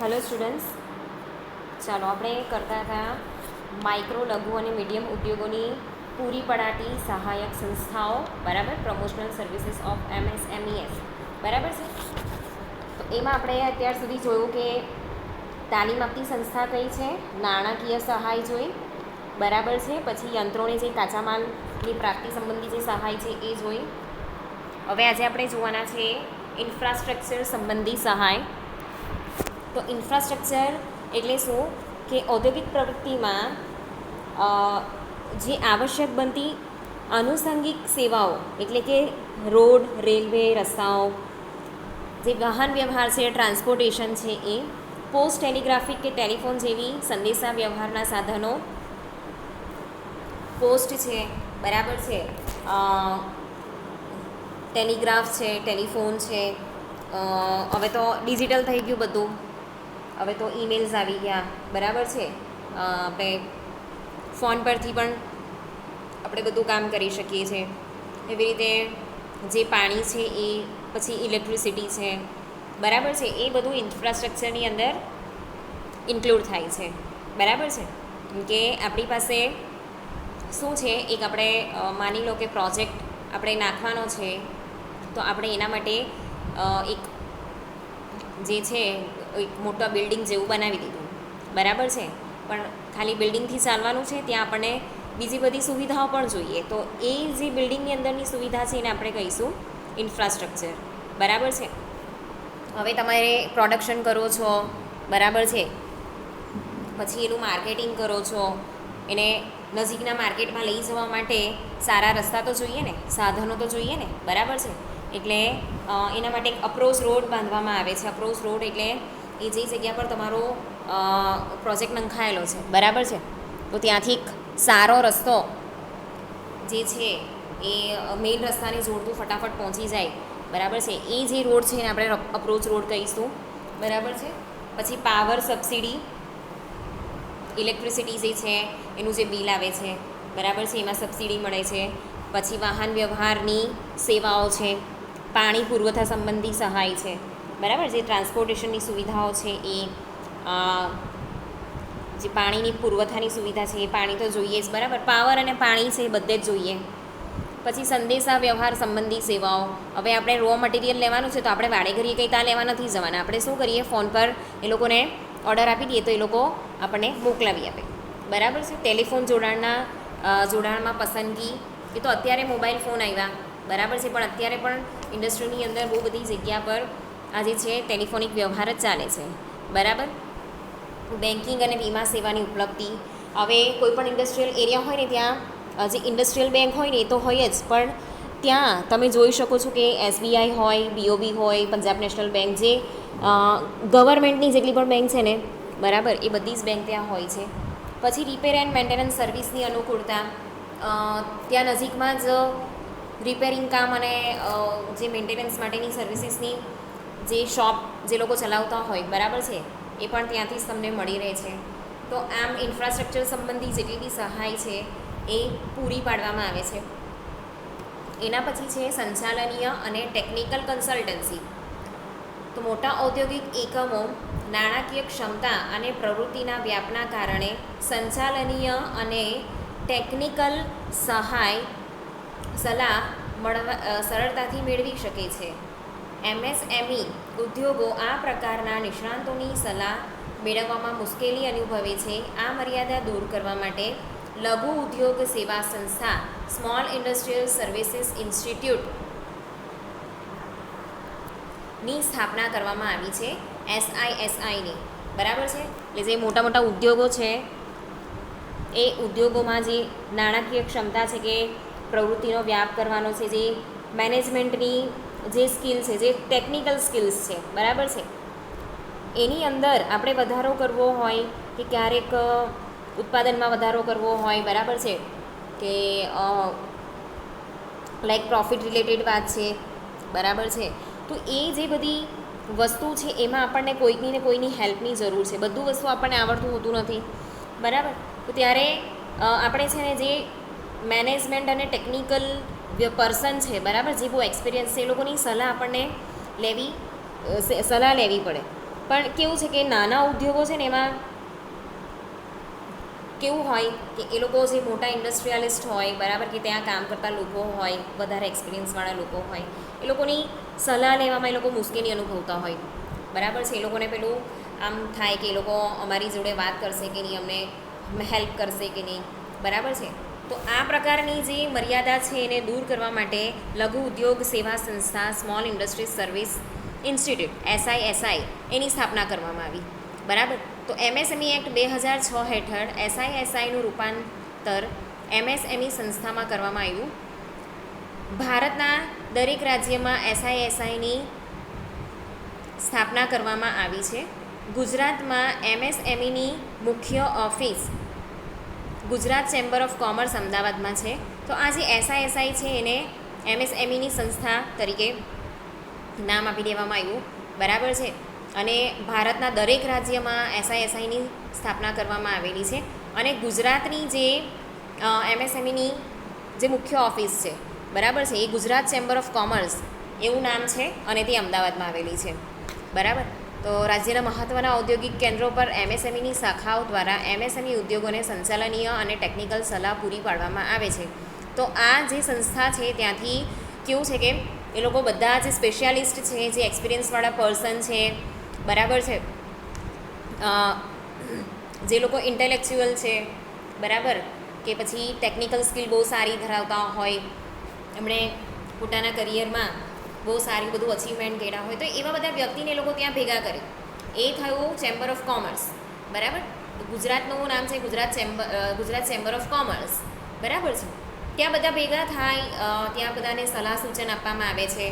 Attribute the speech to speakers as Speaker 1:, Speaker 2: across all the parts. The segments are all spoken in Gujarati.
Speaker 1: હેલો સ્ટુડન્ટ્સ, ચાલો આપણે કરતા હતા માઇક્રો લઘુ અને મીડિયમ ઉદ્યોગોની પૂરી પડાતી સહાયક સંસ્થાઓ, બરાબર, પ્રમોશનલ સર્વિસીસ ઓફ MSMEs, બરાબર છે. તો એમાં આપણે અત્યાર સુધી જોયું કે તાલીમ આપતી સંસ્થા કઈ છે, નાણાકીય સહાય જોઈ, બરાબર છે. પછી યંત્રોને જે કાચા માલની પ્રાપ્તિ સંબંધી જે સહાય છે એ જોઈ. હવે આજે આપણે જોવાના છે ઇન્ફ્રાસ્ટ્રક્ચર સંબંધી સહાય. તો ઇન્ફ્રાસ્ટ્રક્ચર એટલે શું કે ઔદ્યોગિક પ્રવૃત્તિમાં જે આવશ્યક બનતી આનુષંગિક સેવાઓ એટલે કે રોડ, રેલવે, રસ્તાઓ, જે વાહન વ્યવહાર છે, ટ્રાન્સપોર્ટેશન છે, એ પોસ્ટ ટેલિગ્રાફિક કે ટેલિફોન જેવી સંદેશા વ્યવહારના સાધનો, પોસ્ટ છે, બરાબર છે, ટેલિગ્રાફ છે, ટેલિફોન છે, હવે તો ડિજિટલ થઈ ગયું બધું, હવે તો ઈમેલ્સ આવી ગયા, બરાબર છે. આપણે ફોન પરથી પણ આપણે બધું કામ કરી શકીએ છીએ. એવી રીતે જે પાણી છે એ, પછી ઇલેક્ટ્રિસિટી છે, બરાબર છે, એ બધું ઇન્ફ્રાસ્ટ્રક્ચરની અંદર ઇન્ક્લુડ થાય છે, બરાબર છે. કે આપણી પાસે શું છે, એક આપણે માની લો કે પ્રોજેક્ટ આપણે નાખવાનો છે, તો આપણે એના માટે એક જે છે એક મોટા બિલ્ડિંગ જેવું બનાવી દીધું, બરાબર છે. પણ ખાલી બિલ્ડિંગથી ચાલવાનું છે, ત્યાં આપણને બીજી બધી સુવિધાઓ પણ જોઈએ. તો એ જે બિલ્ડિંગની અંદરની સુવિધા છે એને આપણે કહીશું ઇન્ફ્રાસ્ટ્રક્ચર, બરાબર છે. હવે તમારે પ્રોડક્શન કરો છો, બરાબર છે, પછી એનું માર્કેટિંગ કરો છો, એને નજીકના માર્કેટમાં લઈ જવા માટે સારા રસ્તા તો જોઈએ ને, સાધનો તો જોઈએ ને, બરાબર છે. એટલે એના માટે એક અપ્રોચ રોડ બાંધવામાં આવે છે. અપ્રોચ રોડ એટલે એ જે જગ્યા પર તમારો પ્રોજેક્ટ નંખાયેલો છે, બરાબર છે, તો ત્યાંથી એક સારો રસ્તો જે છે એ મેઇન રસ્તાને જોડતું ફટાફટ પહોંચી જાય, બરાબર છે, એ જે રોડ છે એને આપણે અપ્રોચ રોડ કહીશું, બરાબર છે. પછી પાવર સબસિડી, ઇલેક્ટ્રિસિટી જે છે એનું જે બિલ આવે છે, બરાબર છે, એમાં સબસિડી મળે છે. પછી વાહન વ્યવહારની સેવાઓ છે, પાણી પુરવઠા સંબંધી સહાય છે, બરાબર, જે ટ્રાન્સપોર્ટેશનની સુવિધાઓ છે એ, જે પાણીની પુરવઠાની સુવિધા છે એ, પાણી તો જોઈએ જ, બરાબર, પાવર અને પાણી છે એ બધે જ જોઈએ. પછી સંદેશા વ્યવહાર સંબંધી સેવાઓ. હવે આપણે રો મટીરિયલ લેવાનું છે તો આપણે વાડે ઘડીએ કંઈ ત્યાં લેવા નથી જવાના. આપણે શું કરીએ, ફોન પર એ લોકોને ઓર્ડર આપી દઈએ તો એ લોકો આપણને મોકલાવી આપે, બરાબર છે. ટેલિફોન જોડાણમાં પસંદગી, એ તો અત્યારે મોબાઈલ ફોન આવ્યા, બરાબર છે, પણ અત્યારે પણ ઇન્ડસ્ટ્રીની અંદર બહુ બધી જગ્યા પર આજે છે ટેલિફોનિક વ્યવહાર જ ચાલે છે, બરાબર. બેન્કિંગ અને વીમા સેવાની ઉપલબ્ધિ. હવે કોઈ પણ ઇન્ડસ્ટ્રીયલ એરિયા હોય ને ત્યાં જે ઇન્ડસ્ટ્રીયલ બેંક હોય ને એ તો હોય જ, પણ ત્યાં તમે જોઈ શકો છો કે SBI હોય, BOB હોય, પંજાબ નેશનલ બેંક, જે ગવર્મેન્ટની જેટલી પણ બેંક છે ને, બરાબર, એ બધી જ બેંક ત્યાં હોય છે. પછી રિપેર એન્ડ મેન્ટેનન્સ સર્વિસની અનુકૂળતા. ત્યાં નજીકમાં જ રિપેરિંગ કામ અને જે મેન્ટેનન્સ માટેની સર્વિસીસની જે શોપ જે લોકો ચલાવતા હોય, બરાબર છે, એ પણ ત્યાંથી જ તમને મળી રહે છે. તો આમ ઇન્ફ્રાસ્ટ્રક્ચર સંબંધી જેટલી બી સહાય છે એ પૂરી પાડવામાં આવે છે. એના પછી છે સંચાલનીય અને ટેકનિકલ કન્સલ્ટન્સી. તો મોટા ઔદ્યોગિક એકમો નાણાકીય ક્ષમતા અને પ્રવૃત્તિના વ્યાપના કારણે સંચાલનીય અને ટેકનિકલ સલાહ સરળતાથી મેળવી શકે છે. MSME ઉદ્યોગો આ પ્રકારના નિષ્ણાતોની સલાહ મેળવવામાં મુશ્કેલી અનુભવે છે. આ મર્યાદા દૂર કરવા માટે લઘુ ઉદ્યોગ સેવા સંસ્થા, સ્મોલ ઇન્ડસ્ટ્રીયલ સર્વિસીસ ઇન્સ્ટિટ્યૂટની સ્થાપના કરવામાં આવી છે, SISIની, બરાબર છે. એટલે જે મોટા મોટા ઉદ્યોગો છે એ ઉદ્યોગોમાં જે નાણાકીય ક્ષમતા છે કે પ્રવૃત્તિનો વ્યાપ કરવાનો છે, જે મેનેજમેન્ટની જે સ્કિલ છે, જે ટેકનિકલ સ્કિલ્સ છે, બરાબર છે, એની અંદર આપણે વધારો કરવો હોય કે ક્યારેક ઉત્પાદનમાં વધારો કરવો હોય, બરાબર છે, કે લાઈક પ્રોફિટ રિલેટેડ વાત છે, બરાબર છે, તો એ જે બધી વસ્તુ છે એમાં આપણને કોઈકની ને કોઈની હેલ્પની જરૂર છે. બધું વસ્તુ આપણને આવડતું હોતું નથી, બરાબર. તો ત્યારે આપણે છે ને જે મેનેજમેન્ટ અને ટેકનિકલ પર્સન છે, બરાબર, જે બહુ એક્સપિરિયન્સ છે, એ લોકોની સલાહ આપણને સલાહ લેવી પડે, પણ કેવું છે કે નાના ઉદ્યોગો છે ને એમાં કેવું હોય કે એ લોકો જે મોટા ઇન્ડસ્ટ્રીયાલિસ્ટ હોય બરાબર, કે ત્યાં કામ કરતા લોકો હોય, વધારે એક્સપિરિયન્સવાળા લોકો હોય, એ લોકોની સલાહ લેવામાં એ લોકો મુશ્કેલી અનુભવતા હોય બરાબર છે. એ લોકોને પેલું આમ થાય કે એ લોકો અમારી જોડે વાત કરશે કે નહીં, અમને હેલ્પ કરશે કે નહીં બરાબર છે. તો આ પ્રકારની જે મર્યાદા છે એને દૂર કરવા માટે લઘુ ઉદ્યોગ સેવા સંસ્થા small industries service institute SISI એની સ્થાપના કરવામાં આવી બરાબર. તો MSME એક્ટ 2006 હેઠળ SISIનું રૂપાંતર MSME સંસ્થામાં કરવામાં આવ્યું. ભારતના દરેક રાજ્યમાં SISIની સ્થાપના કરવામાં આવી છે. ગુજરાતમાં MSMEની મુખ્ય office Gujarat chamber of commerce અમદાવાદમાં છે. તો આ જે SISI છે એને MSMEની સંસ્થા તરીકે નામ આપી દેવામાં આવ્યું બરાબર છે. અને ભારતના દરેક રાજ્યમાં SISIની સ્થાપના કરવામાં આવેલી છે. અને ગુજરાતની જે MSMEની જે મુખ્ય ઓફિસ છે બરાબર છે, એ ગુજરાત ચેમ્બર ઓફ કોમર્સ એવું નામ છે અને તે અમદાવાદમાં આવેલી છે બરાબર. તો રાજ્યના મહત્ત્વના ઔદ્યોગિક કેન્દ્રો પર MSMEની શાખાઓ દ્વારા MSME ઉદ્યોગોને સંચાલનીય અને ટેકનિકલ સલાહ પૂરી પાડવામાં આવે છે. તો આ જે સંસ્થા છે ત્યાંથી કેવું છે કે એ લોકો બધા જે સ્પેશિયાલિસ્ટ છે, જે એક્સપિરિયન્સવાળા પર્સન છે બરાબર છે, જે લોકો ઇન્ટેલેક્ચ્યુઅલ છે બરાબર, કે પછી ટેકનિકલ સ્કિલ બહુ સારી ધરાવતા હોય, એમણે પોતાના કરિયરમાં બહુ સારી બધું અચીવમેન્ટ કર્યા હોય, તો એવા બધા વ્યક્તિને લોકો ત્યાં ભેગા કરે. એ થયું ચેમ્બર ઓફ કોમર્સ બરાબર. તો ગુજરાતનું નામ છે ગુજરાત ચેમ્બર ઓફ કોમર્સ બરાબર છે. ત્યાં બધા ભેગા થાય, ત્યાં બધાને સલાહ સૂચન આપવામાં આવે છે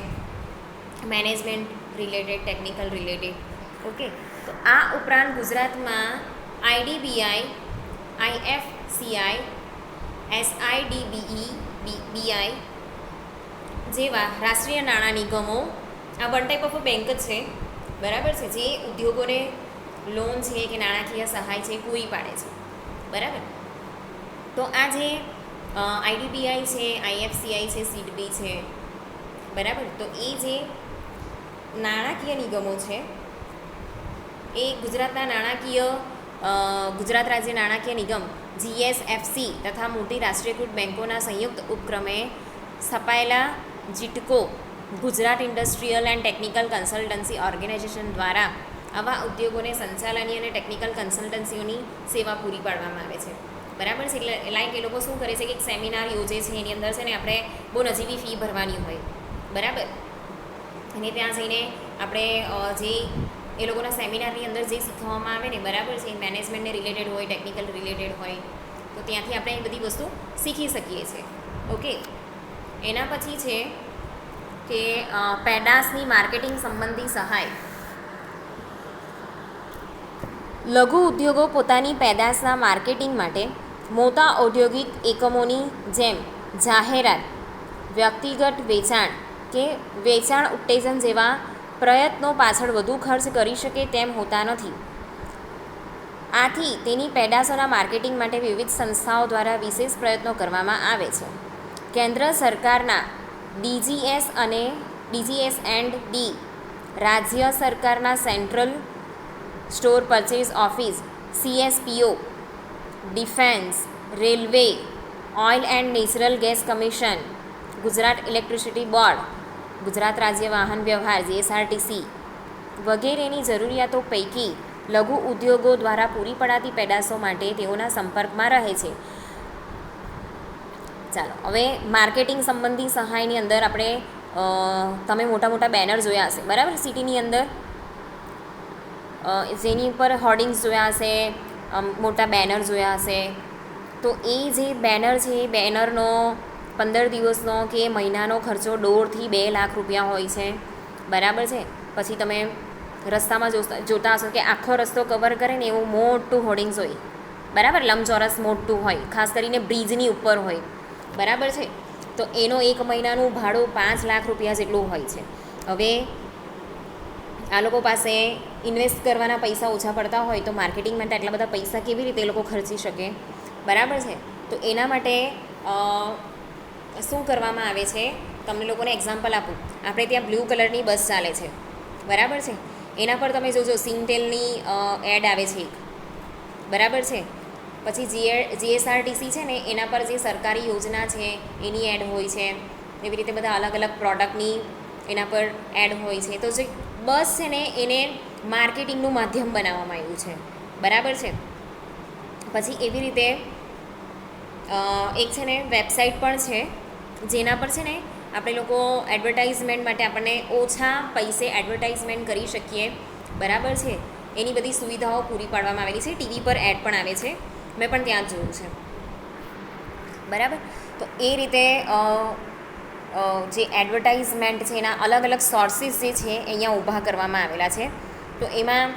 Speaker 1: management related, technical related. Okay. તો આ ઉપરાંત ગુજરાતમાં IDBI, IFCI, SIDBI જેવા રાષ્ટ્રીય નાણાં નિગમો, આ વન ટાઈપ ઓફ બેંક જ છે બરાબર છે, જે ઉદ્યોગોને લોન છે કે નાણાકીય સહાય છે પૂરી પાડે છે બરાબર. તો આ જે IDBI છે, IFCI છે, SIDBI છે બરાબર, તો એ જે નાણાકીય નિગમો છે એ ગુજરાત રાજ્ય નાણાકીય નિગમ GSFC તથા મોટી રાષ્ટ્રીયકૃત બેંકોના સંયુક્ત ઉપક્રમે સ્થપાયેલા GITCO Gujarat industrial and technical consultancy organisation દ્વારા આવા ઉદ્યોગોને સંચાલનીય અને ટેકનિકલ કન્સલ્ટન્સીઓની સેવા પૂરી પાડવામાં આવે છે બરાબર છે. એટલે લાઈક એ લોકો શું કરે છે કે એક સેમિનાર યોજે છે, એની અંદર છે ને આપણે બહુ નજીવી ફી ભરવાની હોય બરાબર, અને ત્યાં જઈને આપણે જે એ લોકોના સેમિનારની અંદર જે શીખવવામાં આવે ને બરાબર છે, મેનેજમેન્ટને રિલેટેડ હોય, ટેકનિકલ રિલેટેડ હોય, તો ત્યાંથી આપણે એ બધી વસ્તુ શીખી શકીએ છીએ. ઓકે. એના પછી છે કે પેદાશની માર્કેટિંગ સંબંધી સહાય. લઘુ ઉદ્યોગો પોતાની પેદાશના માર્કેટિંગ માટે મોટા ઔદ્યોગિક એકમોની જેમ જાહેરાત, વ્યક્તિગત વેચાણ કે વેચાણ ઉત્તેજન જેવા પ્રયત્નો પાછળ વધુ ખર્ચ કરી શકે તેમ હોતા નથી. આથી તેની પેદાશોના માર્કેટિંગ માટે વિવિધ સંસ્થાઓ દ્વારા વિશેષ પ્રયત્નો કરવામાં આવે છે. કેન્દ્ર સરકારના DGS અને DGS&D, રાજ્ય સરકારના central store purchase office CSPO, defence, railway, oil and natural gas commission, Gujarat electricity board, Gujarat રાજ્ય વાહન વ્યવહાર GSRTC વગેરેની જરૂરિયાતો પૈકી લઘુ ઉદ્યોગો દ્વારા પૂરી પડાતી પેદાશો માટે તેઓના સંપર્કમાં રહે છે. ચાલો હવે માર્કેટિંગ સંબંધી સહાયની અંદર આપણે તમે મોટા મોટા બેનર જોયા હશે બરાબર, સિટીની અંદર જેની ઉપર હોર્ડિંગ્સ જોયા હશે, મોટા બેનર જોયા હશે. તો એ જે બેનર છે એ બેનરનો 15 દિવસનો કે મહિનાનો ખર્ચો 1.5 થી 2 લાખ રૂપિયા હોય છે બરાબર છે. પછી તમે રસ્તામાં જોતા હશો કે આખો રસ્તો કવર કરે ને એવું મોટું હોર્ડિંગ્સ હોય બરાબર, લંબચોરસ મોટું હોય, ખાસ કરીને બ્રિજની ઉપર હોય બરાબર છે. તો એનો એક મહિનાનું ભાડું 5 લાખ રૂપિયા જેટલું હોય છે. હવે આ લોકો પાસે ઇન્વેસ્ટ કરવાના પૈસા ઓછા પડતા હોય તો માર્કેટિંગ માટે આટલા બધા પૈસા કેવી રીતે એ લોકો ખર્ચી શકે બરાબર છે. તો એના માટે શું કરવામાં આવે છે, તમને લોકોને એક્ઝામ્પલ આપું. આપણે ત્યાં બ્લુ કલરની બસ ચાલે છે બરાબર છે. એના પર તમે જોજો સિંગટેલની એડ આવે છે એક, બરાબર છે. પછી જીએસઆરટીસી છે ને એના પર જે સરકારી યોજના છે એની એડ હોય છે. એવી રીતે બધા અલગ અલગ પ્રોડક્ટની એના પર એડ હોય છે. તો જે બસ છે ને એને માર્કેટિંગનું માધ્યમ બનાવવામાં આવ્યું છે, બરાબર છે. પછી એવી રીતે એક છે ને વેબસાઇટ પણ છે જેના પર છે ને આપણે લોકો એડવર્ટાઇઝમેન્ટ માટે આપણને ઓછા પૈસે એડવર્ટાઇઝમેન્ટ કરી શકીએ, બરાબર છે. એની બધી સુવિધાઓ પૂરી પાડવામાં આવેલી છે. ટીવી પર એડ પણ આવે છે, મેં પણ ત્યાં જ જોયું છે, બરાબર. તો એ રીતે જે એડવર્ટાઇઝમેન્ટ છે એના અલગ અલગ સોર્સિસ જે છે અહીંયા ઊભા કરવામાં આવેલા છે. તો એમાં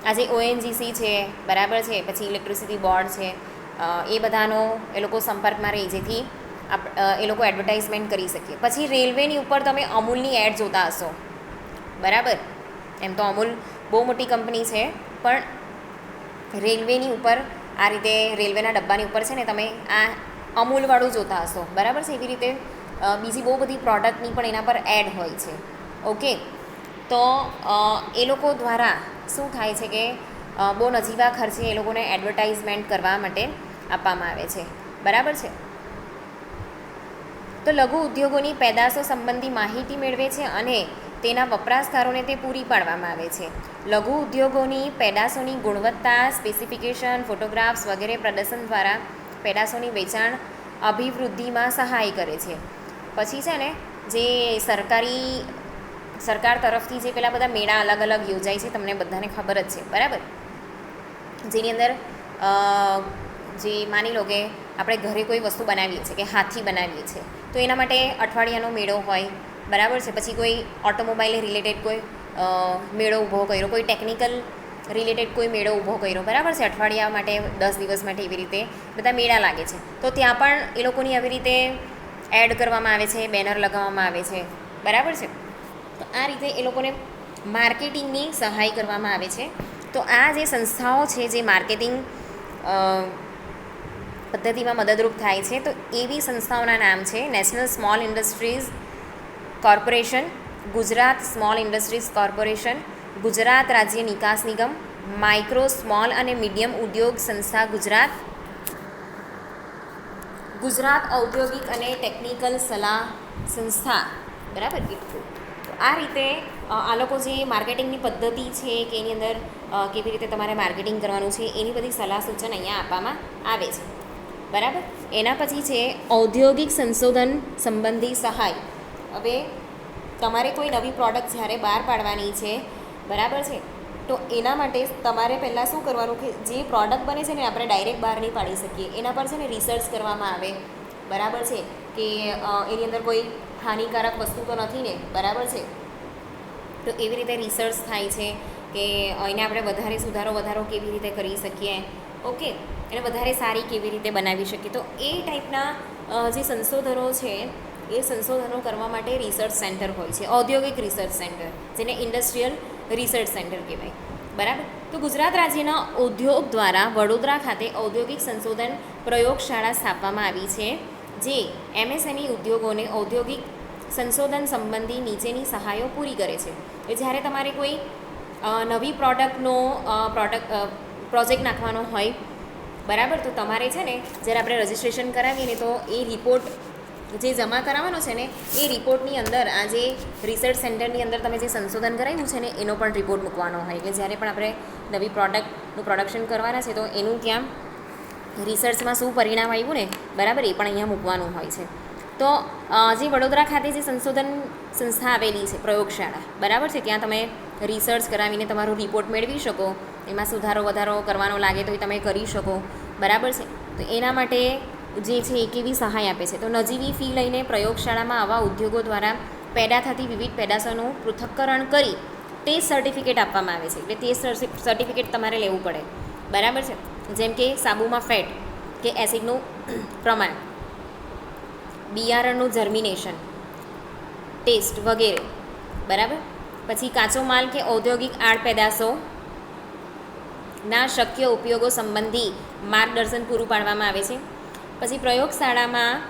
Speaker 1: આજે ઓએનજીસી છે, બરાબર છે, પછી ઇલેક્ટ્રિસિટી બોર્ડ છે, એ બધાનો એ લોકો સંપર્કમાં રહી જેથી એ લોકો એડવર્ટાઇઝમેન્ટ કરી શકીએ. પછી રેલવેની ઉપર તમે અમૂલની એડ જોતા હશો, બરાબર. એમ તો અમૂલ બહુ મોટી કંપની છે, પણ રેલવેની ઉપર આ રીતે રેલવેના ડબ્બાની ઉપર છે ને તમે આ અમૂલવાળું જોતા હશો, બરાબર છે. એવી રીતે બીજી બહુ બધી પ્રોડક્ટની પણ એના પર એડ હોય છે. ઓકે, તો એ લોકો દ્વારા શું થાય છે કે બહુ નજીવા ખર્ચે એ લોકોને એડવર્ટાઇઝમેન્ટ કરવા માટે આપવામાં આવે છે, બરાબર છે. તો લઘુ ઉદ્યોગોની પેદાશો સંબંધી માહિતી મેળવે છે અને તેના વપરાશકારોને તે પૂરી પાડવામાં આવે છે. લઘુ ઉદ્યોગોની પેદાશોની ગુણવત્તા, સ્પેસિફિકેશન, ફોટોગ્રાફ્સ વગેરે પ્રદર્શન દ્વારા પેદાશોની વેચાણ અભિવૃદ્ધિમાં સહાય કરે છે. પછી છે ને જે સરકાર તરફથી જે પેલા બધા મેળા અલગ અલગ યોજાય છે, તમને બધાને ખબર જ છે, બરાબર. જેની અંદર જે માની લો કે આપણે ઘરે કોઈ વસ્તુ બનાવીએ છીએ કે હાથથી બનાવીએ છીએ, તો એના માટે અઠવાડિયાનો મેળો હોય, બરાબર છે. પછી કોઈ ઓટોમોબાઈલ રિલેટેડ કોઈ મેળો ઊભો કર્યો, કોઈ ટેકનિકલ રિલેટેડ કોઈ મેળો ઊભો કર્યો, બરાબર છે. અઠવાડિયા માટે 10 દિવસ માટે એવી રીતે બધા મેળા લાગે છે. તો ત્યાં પણ એ લોકોની આવી રીતે એડ કરવામાં આવે છે, બેનર લગાવવામાં આવે છે, બરાબર છે. તો આ રીતે એ લોકોને માર્કેટિંગની સહાય કરવામાં આવે છે. તો આ જે સંસ્થાઓ છે જે માર્કેટિંગ પદ્ધતિમાં મદદરૂપ થાય છે, તો એવી સંસ્થાઓના નામ છે national small industries corporation, Gujarat small industries corporation, Gujarat રાજ્ય નિકાસ નિગમ, માઇક્રો સ્મોલ અને મીડિયમ ઉદ્યોગ સંસ્થા ગુજરાત, ગુજરાત ઔદ્યોગિક અને ટેકનિકલ સલાહ સંસ્થા, બરાબર. એટલું તો આ રીતે આ લોકો જે માર્કેટિંગની પદ્ધતિ છે કે એની અંદર કેવી રીતે તમારે માર્કેટિંગ કરવાનું છે એની બધી સલાહ સૂચન અહીંયા આપવામાં આવે છે, બરાબર. એના પછી છે ઔદ્યોગિક સંશોધન સંબંધી સહાય. હવે તમારે કોઈ નવી પ્રોડક્ટ જ્યારે બહાર પાડવાની છે, બરાબર છે, તો એના માટે તમારે પહેલાં શું કરવાનું કે જે પ્રોડક્ટ બને છે ને આપણે ડાયરેક્ટ બહાર નહીં પાડી શકીએ, એના પર છે ને રિસર્ચ કરવામાં આવે, બરાબર છે, કે એની અંદર કોઈ હાનિકારક વસ્તુ તો નથી ને, બરાબર છે. તો એવી રીતે રિસર્ચ થાય છે કે એને આપણે વધારો કેવી રીતે કરી શકીએ, ઓકે, એને વધારે સારી કેવી રીતે બનાવી શકીએ. તો એ ટાઈપના જે સંશોધનો છે એ સંશોધનો કરવા માટે રિસર્ચ સેન્ટર હોય છે, ઔદ્યોગિક રિસર્ચ સેન્ટર, જેને ઇન્ડસ્ટ્રીયલ રિસર્ચ સેન્ટર કહેવાય, બરાબર. તો ગુજરાત રાજ્યના ઉદ્યોગ દ્વારા વડોદરા ખાતે ઔદ્યોગિક સંશોધન પ્રયોગશાળા સ્થાપવામાં આવી છે, જે એમએસએમઈ ઉદ્યોગોને ઔદ્યોગિક સંશોધન સંબંધી નીચેની સહાયો પૂરી કરે છે. એ જ્યારે તમારે કોઈ નવી પ્રોજેક્ટ નાખવાનો હોય, બરાબર, તો તમારે છે ને જ્યારે આપણે રજિસ્ટ્રેશન કરાવીએ ને તો એ રિપોર્ટ જે જમા કરાવવાનો છે ને એ રિપોર્ટની અંદર આ જે રિસર્ચ સેન્ટરની અંદર તમે જે સંશોધન કરાવ્યું છે ને એનો પણ રિપોર્ટ મૂકવાનો હોય. એટલે જ્યારે પણ આપણે નવી પ્રોડક્ટનું પ્રોડક્શન કરવાના છે તો એનું ત્યાં રિસર્ચમાં શું પરિણામ આવ્યું ને, બરાબર, એ પણ અહીંયા મૂકવાનું હોય છે. તો જે વડોદરા ખાતે જે સંશોધન સંસ્થા આવેલી છે, પ્રયોગશાળા, બરાબર છે, ત્યાં તમે રિસર્ચ કરાવીને તમારો રિપોર્ટ મેળવી શકો, એમાં વધારો કરવાનો લાગે તો એ તમે કરી શકો, બરાબર છે. તો એના માટે જે છે એ કેવી સહાય આપે છે, તો નજીવી ફી લઈને પ્રયોગશાળામાં આવા ઉદ્યોગો દ્વારા પેદા થતી વિવિધ પેદાશોનું પૃથ્થકરણ કરી ટેસ્ટ સર્ટિફિકેટ આપવામાં આવે છે. એટલે ટેસ્ટ સર્ટિફિકેટ તમારે લેવું પડે, બરાબર છે. જેમ કે સાબુમાં ફેટ કે એસિડનું પ્રમાણ, બિયારણનું જર્મિનેશન ટેસ્ટ વગેરે, બરાબર. પછી કાચો માલ કે ઔદ્યોગિક આડપેદાશો ના શક્ય ઉપયોગો સંબંધી માર્ગદર્શન પૂરું પાડવામાં આવે છે. પછી પ્રયોગશાળામાં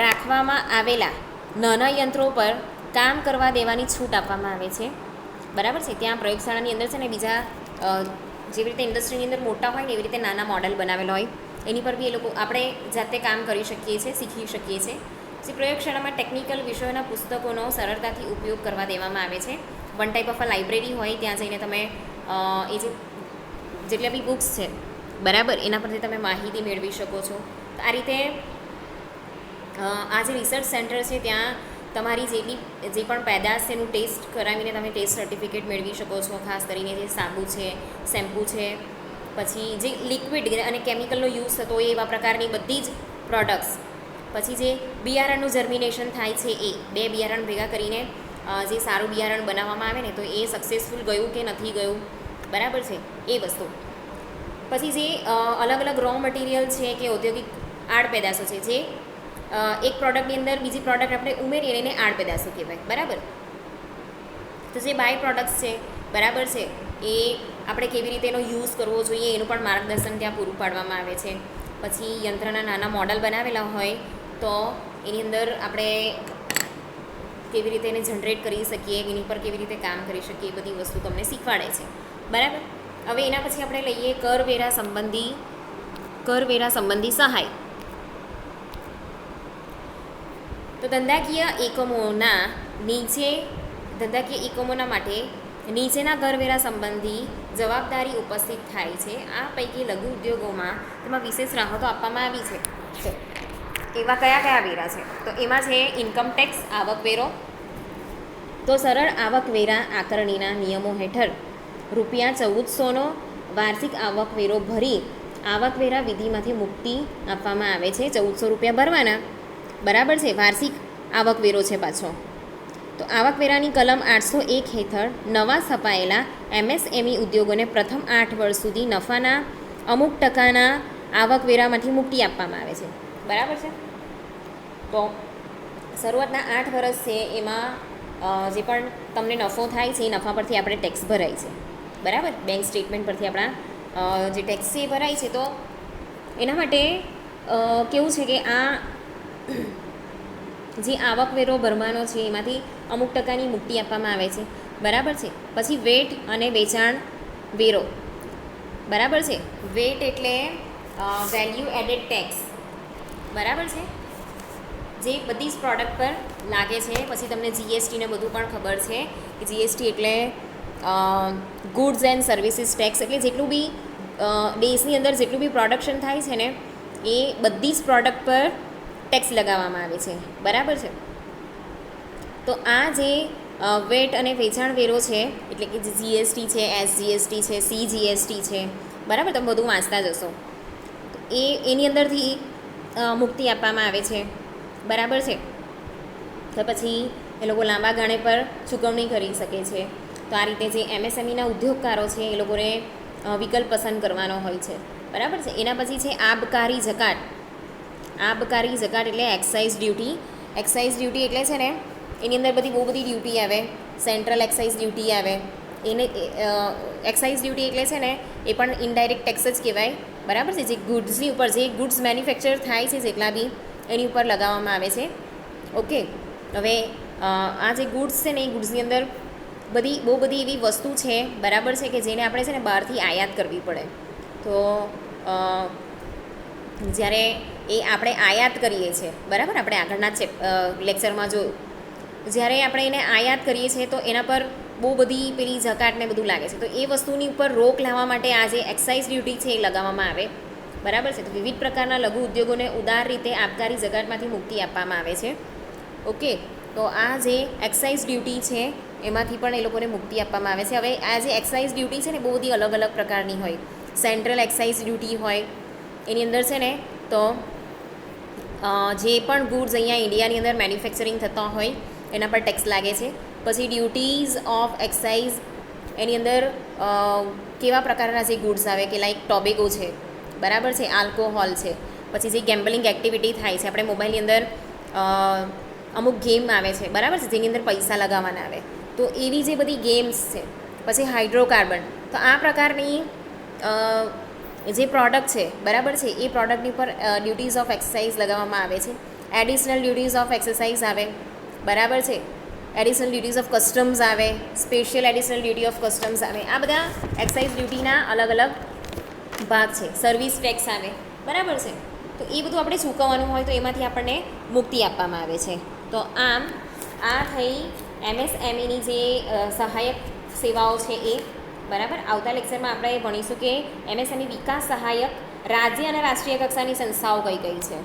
Speaker 1: રાખવામાં આવેલા નાના યંત્રો પર કામ કરવા દેવાની છૂટ આપવામાં આવે છે. બરાબર છે. ત્યાં પ્રયોગશાળાની અંદર છે ને બીજા જેવી રીતે ઇન્ડસ્ટ્રીની અંદર મોટા હોય ને એવી રીતે નાના મોડલ બનાવેલા હોય, એની પર બી એ લોકો આપણે જાતે કામ કરી શકીએ છીએ, શીખી શકીએ છીએ. જે પ્રયોગશાળામાં ટેકનિકલ વિષયોના પુસ્તકોનો સરળતાથી ઉપયોગ કરવા દેવામાં આવે છે. One type of a library હોય, ત્યાં જઈને તમે એ જેટલા બી બુક્સ છે બરાબર એના પરથી તમે માહિતી મેળવી શકો છો. તો આ રીતે આ જે રિસર્ચ સેન્ટર છે ત્યાં તમારી જે પણ પેદાશ છે એનું ટેસ્ટ કરાવીને તમે ટેસ્ટ સર્ટિફિકેટ મેળવી શકો છો. ખાસ કરીને જે સાબુ છે, શેમ્પૂ છે, પછી જે લિક્વિડ અને કેમિકલનો યુઝ થતો હોય એવા પ્રકારની બધી જ પ્રોડક્ટ્સ, પછી જે બિયારણનું જર્મિનેશન થાય છે એ બે બિયારણ ભેગા કરીને જે સારું બિયારણ બનાવવામાં આવે ને તો એ સક્સેસફુલ ગયું કે નથી ગયું, બરાબર છે એ વસ્તુ. પછી જે અલગ અલગ રો મટીરિયલ છે કે ઔદ્યોગિક આડપેદાશો છે, જે એક પ્રોડક્ટની અંદર બીજી પ્રોડક્ટ આપણે ઉમેરીએ એને આડપેદાશો કહેવાય, બરાબર. તો જે બાય પ્રોડક્ટ્સ છે બરાબર છે એ આપણે કેવી રીતે એનો યુઝ કરવો જોઈએ એનું પણ માર્ગદર્શન ત્યાં પૂરું પાડવામાં આવે છે. પછી યંત્રના નાના મોડલ બનાવેલા હોય તો એની અંદર આપણે કેવી રીતે એને જનરેટ કરી શકીએ, એની પર કેવી રીતે કામ કરી શકીએ, એ બધી વસ્તુ તમને શીખવાડે છે, બરાબર. હવે એના પછી આપણે લઈએ કરવેરા સંબંધી સહાય. તો ધંધાકીય એકમોના માટે નીચેના કરવેરા સંબંધી જવાબદારી ઉપસ્થિત થાય છે. આ પૈકી લઘુ ઉદ્યોગોમાં તેમાં વિશેષ રાહતો આપવામાં આવી છે. એવા કયા કયા વેરા છે? તો એમાં છે ઇન્કમટેક્સ, આવકવેરો. તો સરળ આવકવેરા આકારણીના નિયમો હેઠળ ₹1400નો વાર્ષિક આવકવેરો ભરી આવકવેરા વિધિમાંથી મુક્તિ આપવામાં આવે છે. ₹1400 ભરવાના, બરાબર છે. વાર્ષિક આવકવેરો છે પાછો. તો આવકવેરાની કલમ 801 હેઠળ નવા સ્થપાયેલા MSME ઉદ્યોગોને પ્રથમ 8 વર્ષ સુધી નફાના અમુક ટકાના આવકવેરામાંથી મુક્તિ આપવામાં આવે છે, બરાબર છે. તો શરૂઆતના 8 વર્ષ છે એમાં જે પણ તમને નફો થાય છે એ નફા પરથી આપણે ટેક્સ ભરાય છે, બરાબર. બેંક સ્ટેટમેન્ટ પરથી આપણા જે ટેક્સ છે એ ભરાય છે. તો એના માટે કેવું છે કે આ જે આવકવેરો ભરવાનો છે એમાંથી અમુક ટકાની મુક્તિ આપવામાં આવે છે, બરાબર છે. પછી વેટ અને વેચાણ વેરો, બરાબર છે. વેટ એટલે વેલ્યુ એડેડ ટેક્સ, બરાબર છે, જે બધી જ પ્રોડક્ટ પર લાગે છે. પછી તમને જીએસટીને બધું પણ ખબર છે કે જીએસટી એટલે ગુડ્સ એન્ડ સર્વિસીસ ટેક્સ, એટલે જેટલું બી દેશની અંદર જેટલું બી પ્રોડક્શન થાય છે ને એ બધી જ પ્રોડક્ટ પર ટેક્સ લગાવવામાં આવે છે, બરાબર છે. તો આ જે વેટ અને વેચાણ વેરો છે એટલે કે જે જીએસટી છે, એસજીએસટી છે, સીજીએસટી છે, બરાબર, તમે બધું વાંચતા જશો. તો એની અંદરથી મુક્તિ આપવામાં આવે છે, બરાબર છે. તો પછી એ લોકો લાંબા ગાળે પર ચૂકવણી કરી શકે છે. તો આ રીતે જે MSMEના ઉદ્યોગકારો છે એ લોકોને વિકલ્પ પસંદ કરવાનો હોય છે, બરાબર છે. એના પછી છે આબકારી જકાત. આબકારી જકાત એટલે એક્સાઇઝ ડ્યુટી. એક્સાઇઝ ડ્યુટી એટલે છે ને એની અંદર બહુ બધી ડ્યુટી આવે. સેન્ટ્રલ એક્સાઇઝ ડ્યુટી આવે. એને એક્સાઇઝ ડ્યુટી એટલે છે ને એ પણ ઇનડાયરેક્ટ ટેક્સ જ કહેવાય, બરાબર છે. જે ગુડ્સની ઉપર જે ગુડ્સ મેન્યુફેક્ચર થાય છે જેટલા બી એની ઉપર લગાવવામાં આવે છે, ઓકે. હવે આ જે ગુડ્સ છે ને એ ગુડ્સની અંદર બહુ બધી એવી વસ્તુ છે, બરાબર છે, કે જેને આપણે છે ને બહારથી આયાત કરવી પડે. તો જ્યારે એ આપણે આયાત કરીએ છીએ, બરાબર, આપણે આગળના લેક્ચરમાં જોયું, જ્યારે આપણે એને આયાત કરીએ છીએ તો એના પર બહુ બધી પેલી જકાતને બધું લાગે છે. તો એ વસ્તુની ઉપર રોક લાવવા માટે આ જે એક્સાઇઝ ડ્યુટી છે એ લગાવવામાં આવે, બરાબર છે. તો વિવિધ પ્રકારના લઘુ ઉદ્યોગોને ઉદાર રીતે આબકારી જકાતમાંથી મુક્તિ આપવામાં આવે છે, ઓકે. તો આ જે એક્સાઇઝ ડ્યુટી છે એમાંથી પણ એ લોકોને મુક્તિ આપવામાં આવે છે. હવે આ જે એક્સાઇઝ ડ્યુટી છે ને બહુ બધી અલગ અલગ પ્રકારની હોય. સેન્ટ્રલ એક્સાઇઝ ડ્યુટી હોય, એની અંદર છે ને તો જે પણ ગુડ્સ અહીંયા ઇન્ડિયાની અંદર મેન્યુફેક્ચરિંગ થતા હોય એના પર ટેક્સ લાગે છે. પછી ડ્યુટીઝ ઓફ એક્સાઇઝ, એની અંદર કેવા પ્રકારના જે ગુડ્સ આવે કે લાઈક ટોબેગો છે, બરાબર છે, આલ્કોહોલ છે. પછી જે ગેમ્બલિંગ એક્ટિવિટી થાય છે, આપણે મોબાઈલની અંદર અમુક ગેમ આવે છે, બરાબર છે, જેની અંદર પૈસા લગાવવાના આવે. તો એવી જે બધી ગેમ્સ છે. પછી હાઇડ્રોકાર્બન. તો આ પ્રકારની જે પ્રોડક્ટ છે, બરાબર છે, એ પ્રોડક્ટની પર ડ્યુટીઝ ઓફ એક્સરસાઇઝ લગાવવામાં આવે છે. એડિશનલ ડ્યુટીઝ ઓફ એક્સરસાઇઝ આવે, બરાબર છે. એડિશનલ ડ્યુટીઝ ઓફ કસ્ટમ્સ આવે, special additional duty of customs આવે, આ બધા એક્સાઇઝ ડ્યુટીના અલગ અલગ ભાગ છે. સર્વિસ ટેક્સ આવે, બરાબર છે. તો એ બધું આપણે ચૂકવવાનું હોય તો એમાંથી આપણને મુક્તિ આપવામાં આવે છે. તો આમ આ થઈ એમએસએમઈની જે સહાયક સેવાઓ છે એ, બરાબર. આવતા લેક્ચરમાં આપણે ભણીશું કે એમએસએમઈ વિકાસ સહાયક રાજ્ય અને રાષ્ટ્રીય કક્ષાની સંસ્થાઓ કઈ કઈ છે.